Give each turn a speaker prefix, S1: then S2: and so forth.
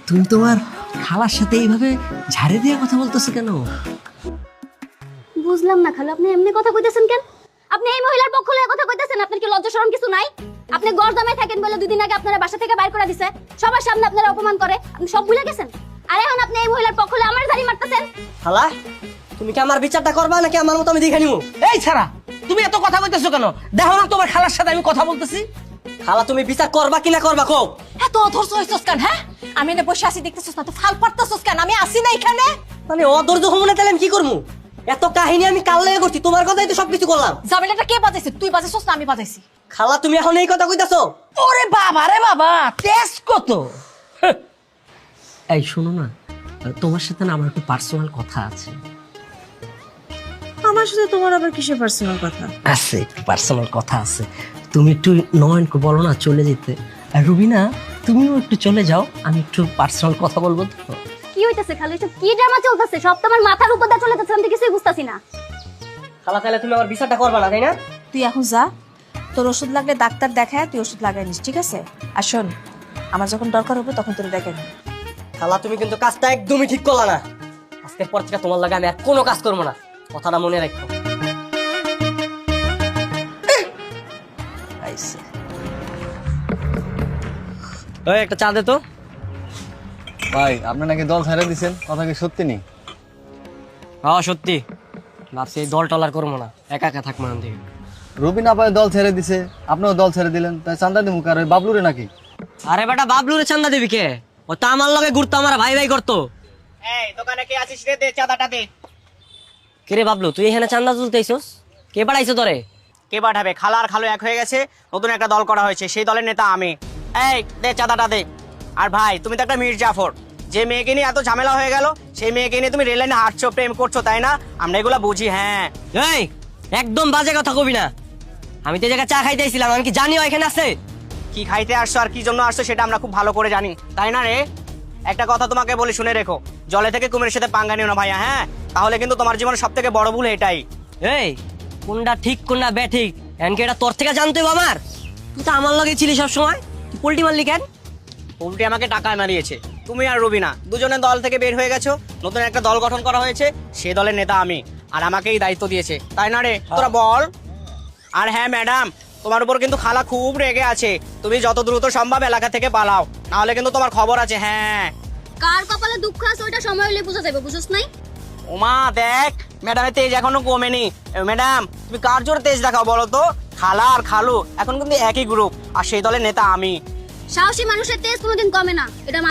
S1: তুমি তোমার খালার সাথে এইভাবে ঝাড়ে দিয়ে কথা বলতেছো কেন?
S2: বুঝলাম না খালু, আপনি এমনি কথা কইতেছেন কেন? আপনি এই মহিলার পক্ষ লয়ে কথা কইতেছেন, আপনার কি লজ্জা শরম কিছু নাই? আপনি গর্দমায় থাকেন বলে দুদিন আগে আপনারা বাসা থেকে বাইর করে দিছে, সবার সামনে আপনারা অপমান করে, আপনি সব ভুলে গেছেন। আর এখন আপনি এই মহিলার পক্ষ লয়ে আমার ধারি মারতেছেন।
S3: খালা তুমি কি আমার বিচারটা করবা নাকি আমার মতো আমি দেখে নিবো?
S1: এই ছাড়া, তুমি এত কথা কইতেছো কেন? দেখো না তোমার খালার সাথে আমি কথা বলতেছি।
S3: খালা তুমি বিচার করবা কি না করবা কও?
S4: এত অধৈর্য হইছস কেন? হ্যাঁ, আমি এনে বসে আছি দেখতেছস না, তো ফাল পারতেছস কেন? আমি আসি না এখানে।
S3: মানে অধৈর্য হবো না তাহলে আমি কি করবো? এত কাহিনী আমি কাল লেগে করছি, তোমার কথাই তো সবকিছু করলাম।
S4: জামিলাটা কে বাজাইছে? তুই বাজাইছস না আমি বাজাইছি?
S3: খালা তুমি এখন এই কথা কইতাছো?
S1: ওরে বাবা রে বাবা, তেজ কত! এই শোনো না, তোমার সাথে না আমার একটু পার্সোনাল কথা আছে।
S5: আমার সাথে তোমার আবার কিসের পার্সোনাল কথা?
S1: আছে, পার্সোনাল কথা আছে। তুমি একটু নয়নকে বলো না চলে যেতে। আর রুবিনা, তুমিও একটু চলে যাও, আমি একটু পার্সোনাল কথা বলবো। তো
S2: কি হইতাছে খালু, এসব কি ড্রামা চলতেছে? সব তো আমার মাথার উপর দিয়ে চলে যাচ্ছে, আমি তো কিছুই বুঝতাছি না।
S3: খালা তাহলে তুমি আমার বিচারটা করবা না তাই না?
S5: তুই এখন যা, তোর ওষুধ লাগলে ডাক্তার দেখায় তুই ওষুধ লাগাই নিস, ঠিক আছে? আর শোন, আমার যখন দরকার হবে তখন তোর দেখে নিই।
S3: খালা তুমি কিন্তু কাজটা একদমই ঠিক করলা না। আজকের পর থেকে তোমার লাগে আমি আর কোনো কাজ করবো না, কথাটা মনে রাখো।
S1: আইসে।
S3: ওই একটা চা দে তো।
S6: ভাই আপনি নাকি দল ছেড়ে দিছেন, কথা কি সত্যি নেই?
S3: হ্যাঁ সত্যি, ভাবছি এই দল টলার করবো না, একা একা থাকবো না থেকে।
S6: রবিন আপায় দল ছেড়ে দিছে, আপনিও দল ছেড়ে দিলেন, তাই চান্দা দিমু কার ওই বাবলুরে নাকি?
S3: আরে বেটা বাবলুরে চান্দা দিবি কে? ও তো আমার লগে ঘুরতো, আমার ভাই ভাই করতো। এই দোকানে কে আছিস রে, দে চাঁদাটা দে। কে রে বাবলু, তুই এখানে চান্দা তুলতে আইছস? কে পাঠাইছো তোরে?
S7: কে পাঠাবে? খালা আর খালু এক হয়ে গেছে, নতুন একটা দল করা হয়েছে, সেই দলের নেতা আমি। এই দে চাঁদাটা দে। আর ভাই তুমি তো একটা মীর জাফর, যে মেয়েকে নিয়ে এত ঝামেলা হয়ে গেল, সেই মেয়েকে নিয়ে তুমি রেল লাইনে হাঁটছো, প্রেম করছো, তাই না? আমরা এগুলা বুঝি। হ্যাঁ
S3: এই একদম বাজে কথা কবি না। আমি তো এই জায়গায় চা খাইতে আইছিলাম, আমি কি জানিও এখানে আছে?
S7: কি খাইতে আসছো আর কি জন্য আসছো সেটা আমরা খুব ভালো করে জানি, তাই না রে? একটা কথা তোমাকে বলি, শুনে রেখো, জলে থেকে কুমিরের সাথে পাঙ্গা নিও না ভাইয়া, হ্যাঁ? তাহলে কিন্তু তোমার জীবনের সব থেকে বড় ভুল এটাই।
S3: এই কোনটা ঠিক কোনটা বেঠিক এনকে এটা তোর থেকে জানতে হবে আমার? তুই তো আমার লগে ছিলি সব সময়, তুই পোল্টি মারলি কেন?
S7: উল্টে আমাকে টাকায় মারিয়েছে। তুমি আর রুবিনা দুজনে দল থেকে বের হয়ে গেছো, নতুন একটা দল গঠন করা হয়েছে, সে দলের নেতা আমি, আর আমাকেই দায়িত্ব দিয়েছে, তাই না রে? তোরা বল। আর হ্যাঁ ম্যাডাম, তোমার উপর কিন্তু খালা খুব রেগে আছে, তুমি যত দ্রুত সম্ভব এলাকা থেকে পালাও, নাহলে কিন্তু তোমার খবর আছে। হ্যাঁ
S2: কার কপালে দুঃখ আছে ওইটা সময় হলে বুঝা যাবে, বুঝছস নাই?
S7: ওমা দেখ, ম্যাডামের তেজ এখনো কমেনি। ম্যাডাম তুমি কার জোরে তেজ দেখাও বলো তো? খালা আর খালু এখন কিন্তু একই গ্রুপ, আর সেই দলের নেতা আমি।
S2: সাহসী মানুষের তেজ কোনোদিন কমে না, এটা